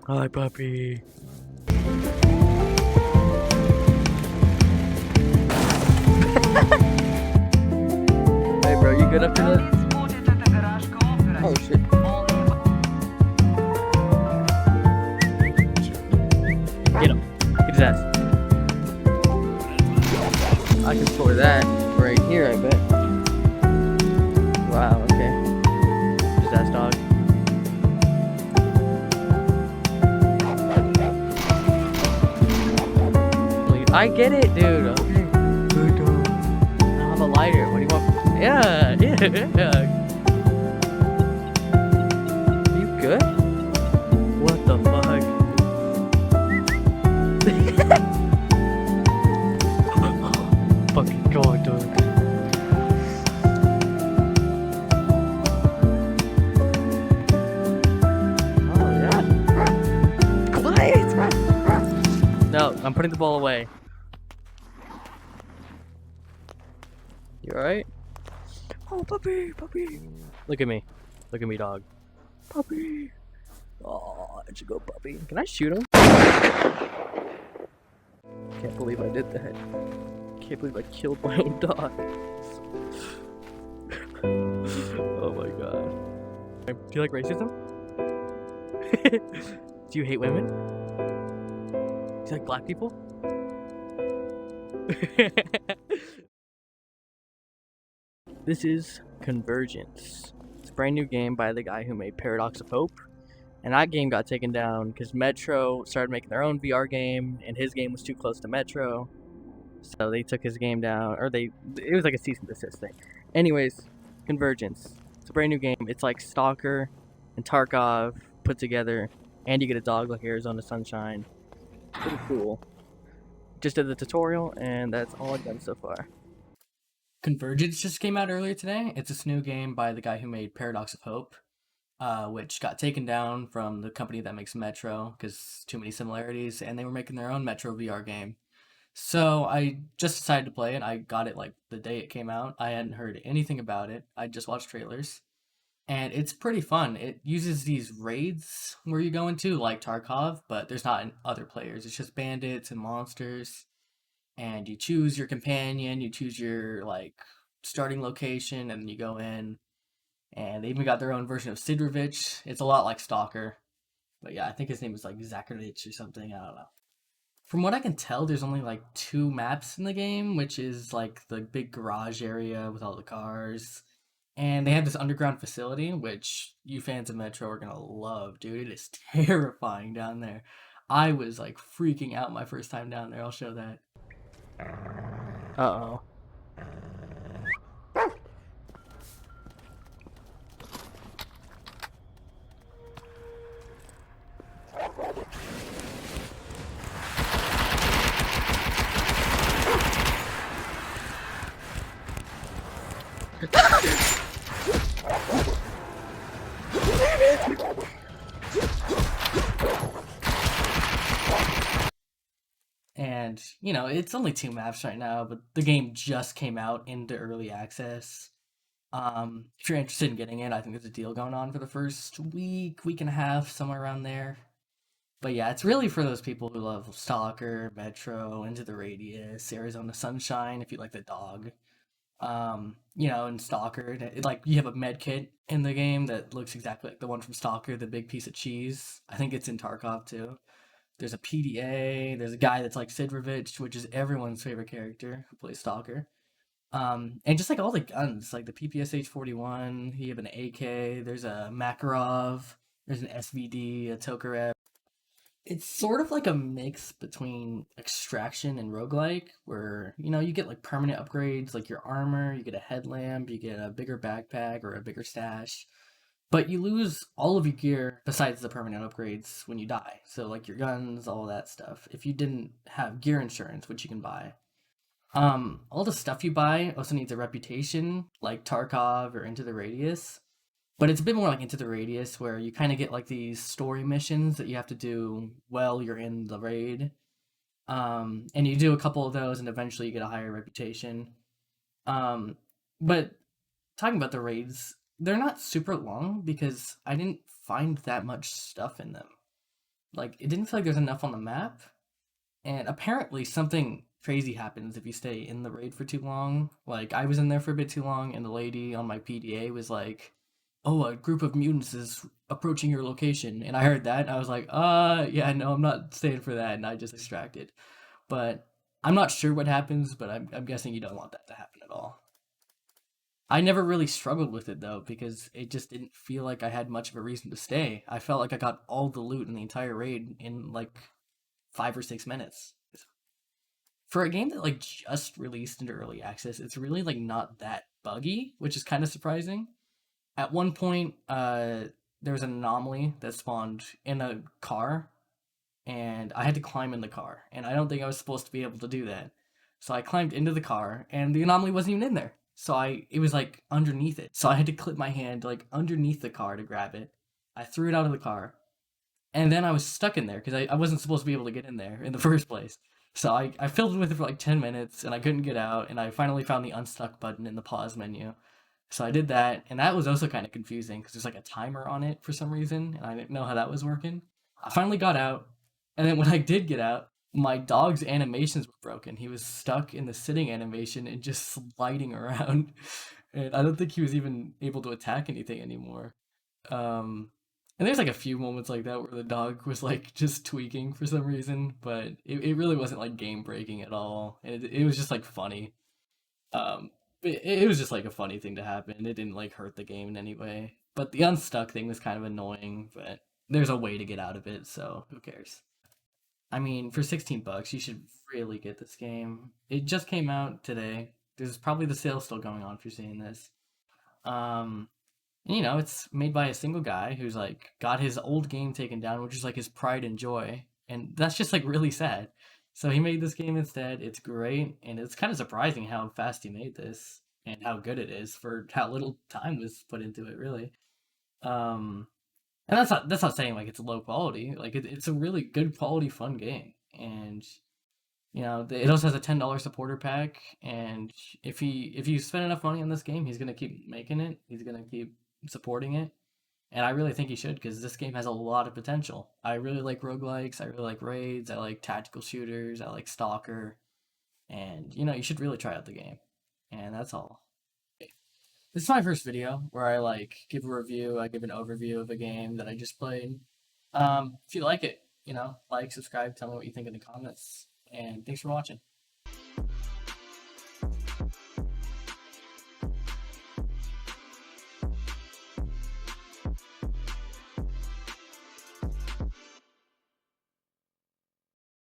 Hi, puppy. Hey, bro, you good up to this? Oh, shit. Get him. Get his ass. I can score that right here, I bet. Wow, okay. His ass, dog. I get it, dude. Okay. Good dog. I don't have a lighter. What do you want? Yeah, yeah. You good? What the fuck? Fucking god, dude. Oh, yeah. Quiet! No, I'm putting the ball away. You alright? Oh, puppy, puppy. Look at me. Look at me, dog. Puppy. Oh, I should go, puppy. Can I shoot him? Can't believe I did that. Can't believe I killed my own dog. Oh my god. Do you like racism? Do you hate women? Do you like black people? This is Convergence. It's a brand new game by the guy who made Paradox of Hope. And that game got taken down because Metro started making their own VR game, and his game was too close to Metro. So they took his game down, or it was like a cease and desist thing. Anyways, Convergence. It's a brand new game. It's like Stalker and Tarkov put together, and you get a dog like Arizona Sunshine. Pretty cool. Just did the tutorial, and that's all I've done so far. Convergence just came out earlier today. It's this new game by the guy who made Paradox of Hope, which got taken down from the company that makes Metro because too many similarities, and they were making their own Metro VR game. So I just decided to play it. I got it like the day it came out. I hadn't heard anything about it. I just watched trailers. And it's pretty fun. It uses these raids where you go into, like Tarkov, but there's not other players. It's just bandits and monsters. And you choose your companion, you choose your like starting location, and you go in. And they even got their own version of Sidrovich. It's a lot like Stalker. But yeah, I think his name is like Zakharich or something. I don't know. From what I can tell, there's only like two maps in the game, which is like the big garage area with all the cars. And they have this underground facility, which you fans of Metro are gonna love, dude. It is terrifying down there. I was like freaking out my first time down there. I'll show that. Uh oh. And, you know, it's only two maps right now, but the game just came out into early access. If you're interested in getting it, I think there's a deal going on for the first week and a half, somewhere around there. But yeah, it's really for those people who love Stalker, Metro, Into the Radius, Arizona Sunshine, if you like the dog. You know, in Stalker, like you have a med kit in the game that looks exactly like the one from Stalker, the big piece of cheese. I think it's in Tarkov too. There's a PDA. There's a guy that's like Sidrovich, which is everyone's favorite character who plays Stalker. And just like all the guns, like the PPSH 41, you have an AK. There's a Makarov. There's an SVD, a Tokarev. It's sort of like a mix between Extraction and Roguelike, where, you know, you get like permanent upgrades, like your armor, you get a headlamp, you get a bigger backpack or a bigger stash. But you lose all of your gear besides the permanent upgrades when you die. So like your guns, all that stuff. If you didn't have gear insurance, which you can buy. All the stuff you buy also needs a reputation, like Tarkov or Into the Radius. But it's a bit more like Into the Radius, where you kind of get like these story missions that you have to do while you're in the raid. And you do a couple of those, and eventually you get a higher reputation. Um, but talking about the raids, they're not super long because I didn't find that much stuff in them. Like it didn't feel like there's enough on the map. And apparently something crazy happens if you stay in the raid for too long. Like I was in there for a bit too long, and the lady on my PDA was like, "Oh, a group of mutants is approaching your location." And I heard that, and I was like, yeah, no, I'm not staying for that." And I just extracted. But I'm not sure what happens, but I'm guessing you don't want that to happen at all. I never really struggled with it though, because it just didn't feel like I had much of a reason to stay. I felt like I got all the loot in the entire raid in like 5 or 6 minutes. For a game that like just released into early access, it's really like not that buggy, which is kind of surprising. At one point, there was an anomaly that spawned in a car, and I had to climb in the car, and I don't think I was supposed to be able to do that. So I climbed into the car, and the anomaly wasn't even in there. So it was like underneath it. So I had to clip my hand like underneath the car to grab it. I threw it out of the car, and then I was stuck in there because I wasn't supposed to be able to get in there in the first place. So I filled with it for like 10 minutes and I couldn't get out, and I finally found the unstuck button in the pause menu. So I did that, and that was also kind of confusing because there's like a timer on it for some reason, and I didn't know how that was working. I finally got out, and then when I did get out, my dog's animations were broken. He was stuck in the sitting animation and just sliding around, and I don't think he was even able to attack anything anymore. Um, and there's like a few moments like that where the dog was like just tweaking for some reason, but it really wasn't like game breaking at all. It was just like funny. Um, it was just like a funny thing to happen. It didn't like hurt the game in any way. But the unstuck thing was kind of annoying, but there's a way to get out of it, so who cares? I mean, for 16 bucks, you should really get this game. It just came out today. There's probably the sale still going on if you're seeing this. Um, and, it's made by a single guy who's like got his old game taken down, which is like his pride and joy, and that's just like really sad. So he made this game instead. It's great, and it's kind of surprising how fast he made this and how good it is for how little time was put into it, really. Um, and that's not saying like it's low quality. Like it's a really good quality, fun game, and it also has a $10 supporter pack, and if you spend enough money on this game, he's gonna keep making it. He's gonna keep supporting it, and I really think he should because this game has a lot of potential. I really like roguelikes. I really like raids. I like tactical shooters. I like Stalker, and you should really try out the game. And that's all. This is my first video where I like give a review. I give an overview of a game that I just played. If you like it, like, subscribe, tell me what you think in the comments, and thanks for watching.